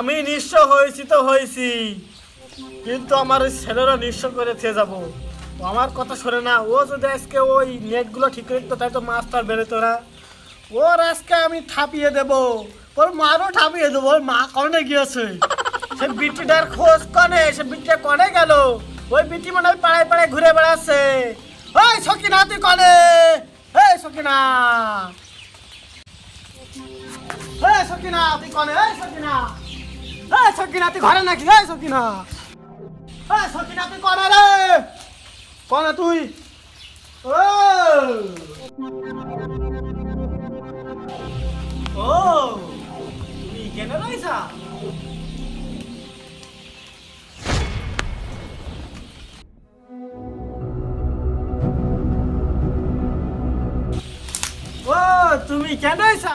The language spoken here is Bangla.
আমি নিঃস্ব হয়েছি তো হয়েছি, কিন্তু আমার ওই ছেলেরও নিঃস্ব করে খেয়ে যাবো। ও আমার কথা শোনে না। ও যদি আজকে ওই নেটগুলো ঠিক করে দিত তাই তো মাছ তো আর বেরোতো না। ওর আজকে আমি ঠাপিয়ে দেবো, ওর মারও ঠাপিয়ে দেবো। ওর মা কনে গিয়েছে, সে বিটিটার খোঁজ কনে, সে বিটিটা কনে গেল? ওই বিটি মনে হয় পাড়ায় পাড়ায় ঘুরে বেড়াচ্ছে। ওই সকিনা তুই কনে? এই সকিনা, এই সকিনা তুই কনে? এই সকিনা, এই সকিনা তুই ঘরে নাকি? এই সকিনা, এই সকিনা তুই কনে রে? কনে তুই? ও ও তুমি কেন রইছা? ও তুমি কেন রইছা?